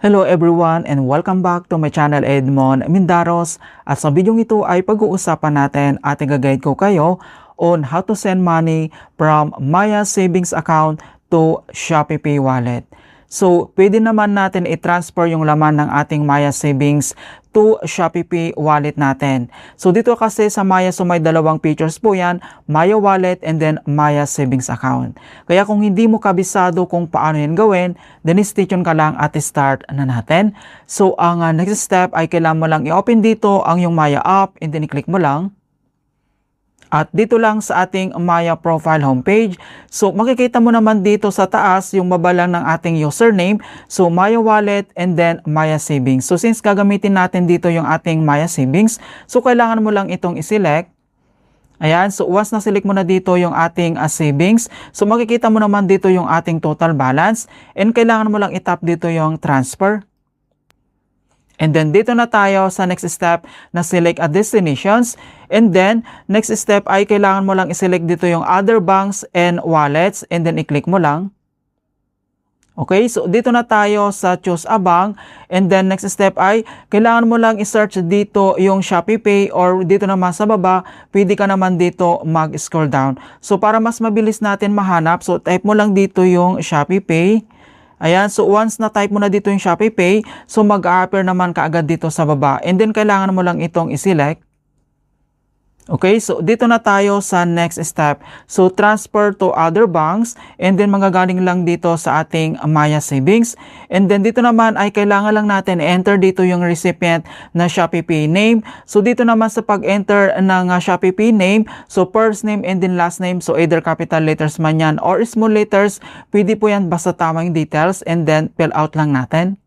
Hello everyone and welcome back to my channel Edmond Mindaros. At sa video ito ay pag-uusapan natin at i-guide ko kayo on how to send money from Maya Savings Account to Shopee Pay Wallet. So, pwede naman natin i-transfer yung laman ng ating Maya Savings to Shopee Pay Wallet natin. So, dito kasi sa Maya, so may dalawang features po yan, Maya Wallet and then Maya Savings Account. Kaya kung hindi mo kabisado kung paano yan gawin, then stay tuned ka lang at start na natin. So, ang next step ay kailangan mo lang i-open dito ang yung Maya app and then i-click mo lang. At dito lang sa ating Maya profile homepage. So makikita mo naman dito sa taas yung babalang ng ating username. So Maya Wallet and then Maya Savings. So since gagamitin natin dito yung ating Maya Savings, so kailangan mo lang itong i-select. Ayan, so once na-select mo na dito yung ating savings, so makikita mo naman dito yung ating total balance. And kailangan mo lang i-tap dito yung transfer. And then dito na tayo sa next step na select a destinations. And then next step ay kailangan mo lang i-select dito yung other banks and wallets and then i-click mo lang. Okay, so dito na tayo sa choose a bank and then next step ay kailangan mo lang i-search dito yung Shopee Pay or dito naman sa baba, pwede ka naman dito mag-scroll down. So para mas mabilis natin mahanap, so type mo lang dito yung Shopee Pay. Ayan, so once na-type mo na dito yung Shopee Pay, so mag-a-appear naman kaagad dito sa baba. And then, kailangan mo lang itong i-select. Okay, so dito na tayo sa next step. So, transfer to other banks. And then, magagaling lang dito sa ating Maya Savings. And then, dito naman ay kailangan lang natin enter dito yung recipient na Shopee Pay name. So, dito naman sa pag-enter ng Shopee Pay name, so first name and then last name. So, either capital letters man yan or small letters. Pwede po yan basta tamang details and then fill out lang natin.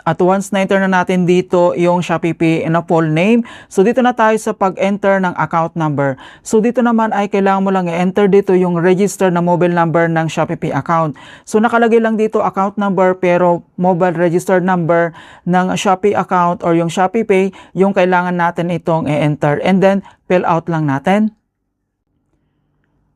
At once na-enter na natin dito yung Shopee Pay na full name, so dito na tayo sa pag-enter ng account number. So dito naman ay kailangan mo lang i-enter dito yung register na mobile number ng Shopee Pay account. So nakalagay lang dito account number pero mobile registered number ng Shopee account or yung Shopee Pay, yung kailangan natin itong i-enter and then fill out lang natin.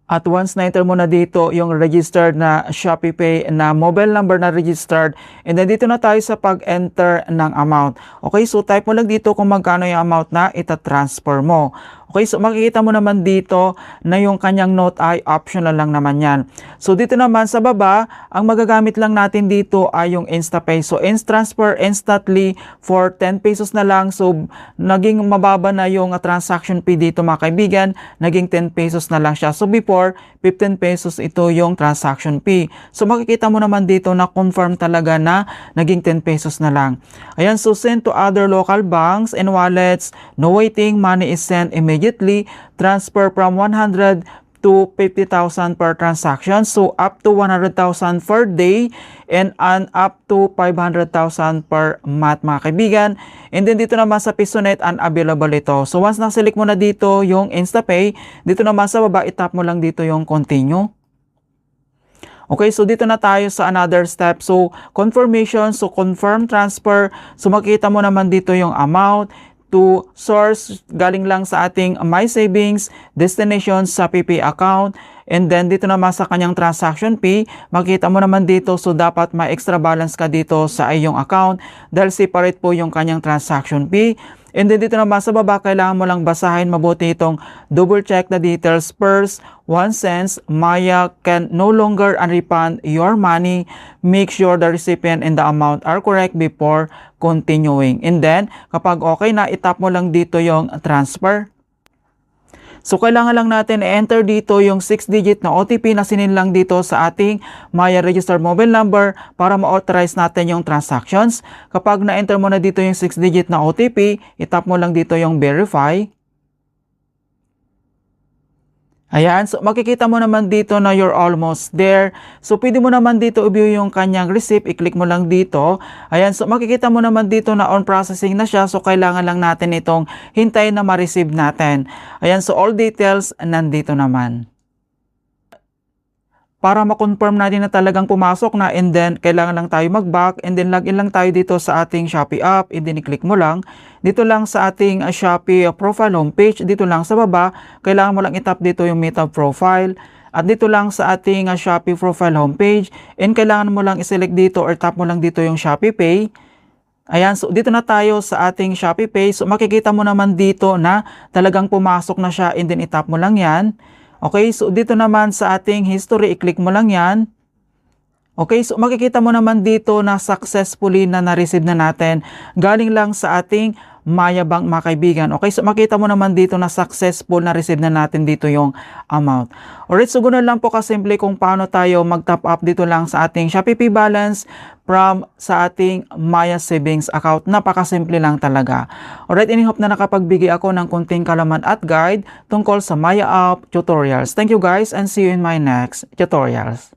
At once na-enter mo na dito yung registered na Shopee Pay na mobile number na registered, and then dito na tayo sa pag-enter ng amount. Okay, so type mo lang dito kung magkano yung amount na ita-transfer mo. Okay, so makikita mo naman dito na yung kanyang note ay optional lang naman yan. So dito naman sa baba, ang magagamit lang natin dito ay yung InstaPay. So transfer instantly for 10 pesos na lang. So naging mababa na yung transaction fee dito mga kaibigan. Naging 10 pesos na lang siya. So before, 15 pesos ito yung transaction fee. So makikita mo naman dito na confirm talaga na naging 10 pesos na lang. Ayan, so send to other local banks and wallets. No waiting, money is sent immediately. Transfer from 100 to 50,000 per transaction. So up to 100,000 per day and up to 500,000 per month mga kaibigan. And then dito naman sa PisoNet, unavailable ito. So once na-select mo na dito yung InstaPay, dito naman sa baba, itap mo lang dito yung continue. Okay, so dito na tayo sa another step. So confirmation, so confirm transfer. So makita mo naman dito yung amount to source galing lang sa ating My Savings, destination sa PP account, and then dito naman sa kanyang transaction fee, makita mo naman dito, so dapat may extra balance ka dito sa iyong account dahil separate po yung kanyang transaction fee. And then dito naman sa baba, kailangan mo lang basahin mabuti itong double check the details first. 1 cent, Maya can no longer unrefund your money. Make sure the recipient and the amount are correct before continuing. And then, kapag okay na, itap mo lang dito yung transfer. So, kailangan lang natin i-enter dito yung 6-digit na OTP na sinilang dito sa ating Maya registered mobile number para ma-authorize natin yung transactions. Kapag na-enter mo na dito yung 6-digit na OTP, itap mo lang dito yung verify. Ayan, so makikita mo naman dito na you're almost there. So pwede mo naman dito i-view yung kanyang receipt, i-click mo lang dito. Ayan, so makikita mo naman dito na on processing na siya. So kailangan lang natin itong hintayin na ma-receive natin. Ayan, so all details nandito naman. Para ma-confirm natin na talagang pumasok na, and then kailangan lang tayo mag-back and then login lang tayo dito sa ating Shopee app, and then i-click mo lang dito lang sa ating Shopee profile homepage. Dito lang sa baba, kailangan mo lang itap dito yung Meet Profile. at dito lang sa ating Shopee profile homepage, and kailangan mo lang i-select dito or tap mo lang dito yung Shopee Pay. Ayan, so dito na tayo sa ating Shopee Pay. So makikita mo naman dito na talagang pumasok na siya, and then itap mo lang yan. Okay, so dito naman sa ating history, i-click mo lang yan. Okay, so makikita mo naman dito na successfully na na-receive na natin galing lang sa ating Maya Bank mga kaibigan. Okay, so makita mo naman dito na successful na receive na natin dito yung amount. Alright, so ganoon lang po kasimple kung paano tayo mag-top up dito lang sa ating Shopee Pay balance from sa ating Maya Savings account. Napakasimple lang talaga. Alright, I hope na nakapagbigay ako ng kunting kalaman at guide tungkol sa Maya app tutorials. Thank you guys, and see you in my next tutorials.